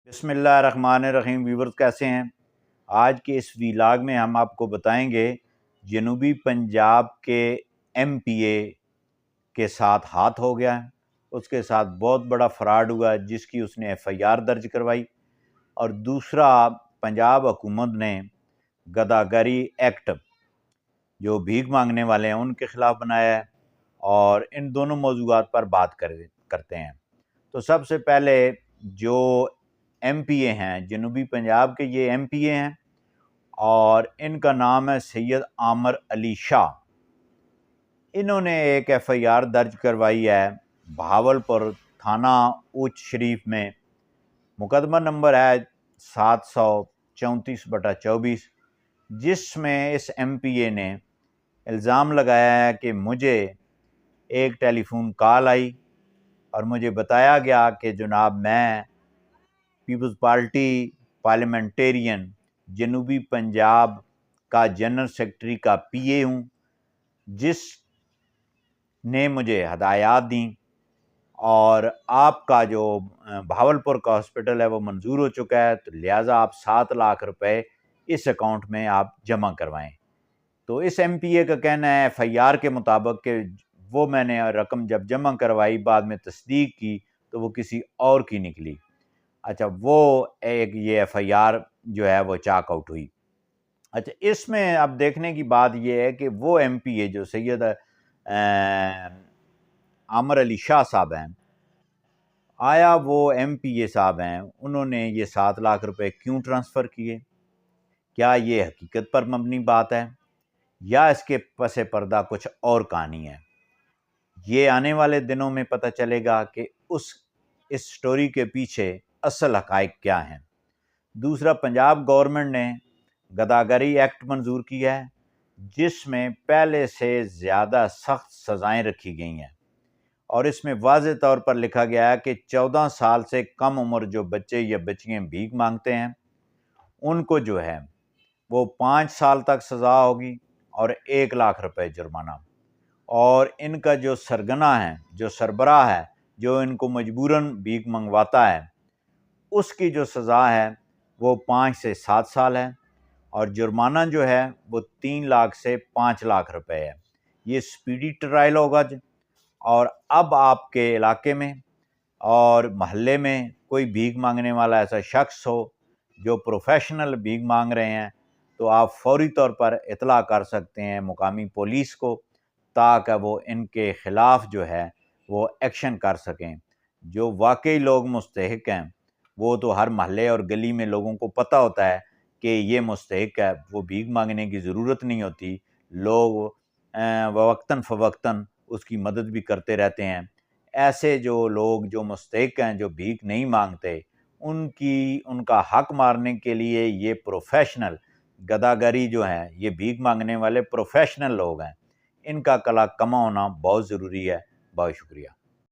بسم اللہ الرحمن الرحیم۔ ویورز کیسے ہیں؟ آج کے اس ویلاگ میں ہم آپ کو بتائیں گے جنوبی پنجاب کے ایم پی اے کے ساتھ ہاتھ ہو گیا ہے، اس کے ساتھ بہت بڑا فراڈ ہوا جس کی اس نے ایف آئی آر درج کروائی، اور دوسرا پنجاب حکومت نے گداگری ایکٹ جو بھیک مانگنے والے ہیں ان کے خلاف بنایا ہے، اور ان دونوں موضوعات پر بات کرتے ہیں۔ تو سب سے پہلے جو ایم پی اے ہیں جنوبی پنجاب کے، یہ ایم پی اے ہیں اور ان کا نام ہے سید عامر علی شاہ۔ انہوں نے ایک ایف آئی آر درج کروائی ہے بہاولپور تھانہ اوچھ شریف میں، مقدمہ نمبر ہے 734/24، جس میں اس ایم پی اے نے الزام لگایا ہے کہ مجھے ایک ٹیلی فون کال آئی اور مجھے بتایا گیا کہ جناب میں پیپلز پارٹی پارلیمنٹیرین جنوبی پنجاب کا جنرل سیکرٹری کا پی اے ہوں، جس نے مجھے ہدایات دیں، اور آپ کا جو بہاولپور کا ہاسپٹل ہے وہ منظور ہو چکا ہے، تو لہٰذا آپ 7 لاکھ روپے اس اکاؤنٹ میں آپ جمع کروائیں۔ تو اس ایم پی اے کا کہنا ہے ایف آئی آر کے مطابق کہ وہ میں نے رقم جب جمع کروائی، بعد میں تصدیق کی تو وہ کسی اور کی نکلی۔ اچھا، وہ ایک یہ ایف آئی آر جو ہے وہ چاک آؤٹ ہوئی۔ اچھا، اس میں اب دیکھنے کی بات یہ ہے کہ وہ ایم پی اے جو سید عامر علی شاہ صاحب ہیں، آیا وہ ایم پی اے صاحب ہیں انہوں نے یہ 7 لاکھ روپے کیوں ٹرانسفر کیے؟ کیا یہ حقیقت پر مبنی بات ہے یا اس کے پس پردہ کچھ اور کہانی ہے؟ یہ آنے والے دنوں میں پتہ چلے گا کہ اس سٹوری کے پیچھے اصل حقائق کیا ہیں۔ دوسرا، پنجاب گورنمنٹ نے گداگری ایکٹ منظور کیا ہے، جس میں پہلے سے زیادہ سخت سزائیں رکھی گئی ہیں، اور اس میں واضح طور پر لکھا گیا ہے کہ 14 سال سے کم عمر جو بچے یا بچیاں بھیک مانگتے ہیں ان کو جو ہے وہ 5 سال تک سزا ہوگی اور 1 لاکھ روپے جرمانہ، اور ان کا جو سرگنا ہے، جو سربراہ ہے، جو ان کو مجبوراً بھیک منگواتا ہے، اس کی جو سزا ہے وہ 5 سے 7 سال ہے، اور جرمانہ جو ہے وہ 3 لاکھ سے 5 لاکھ روپے ہے۔ یہ سپیڈی ٹرائل ہوگا اور اب آپ کے علاقے میں اور محلے میں کوئی بھیک مانگنے والا ایسا شخص ہو جو پروفیشنل بھیک مانگ رہے ہیں، تو آپ فوری طور پر اطلاع کر سکتے ہیں مقامی پولیس کو، تاکہ وہ ان کے خلاف جو ہے وہ ایکشن کر سکیں۔ جو واقعی لوگ مستحق ہیں وہ تو ہر محلے اور گلی میں لوگوں کو پتہ ہوتا ہے کہ یہ مستحق ہے، وہ بھیک مانگنے کی ضرورت نہیں ہوتی، لوگ وقتاً فوقتاً اس کی مدد بھی کرتے رہتے ہیں۔ ایسے جو لوگ جو مستحق ہیں، جو بھیک نہیں مانگتے، ان کا حق مارنے کے لیے یہ پروفیشنل گداگری جو ہیں، یہ بھیک مانگنے والے پروفیشنل لوگ ہیں، ان کا کلا کما ہونا بہت ضروری ہے۔ بہت شکریہ۔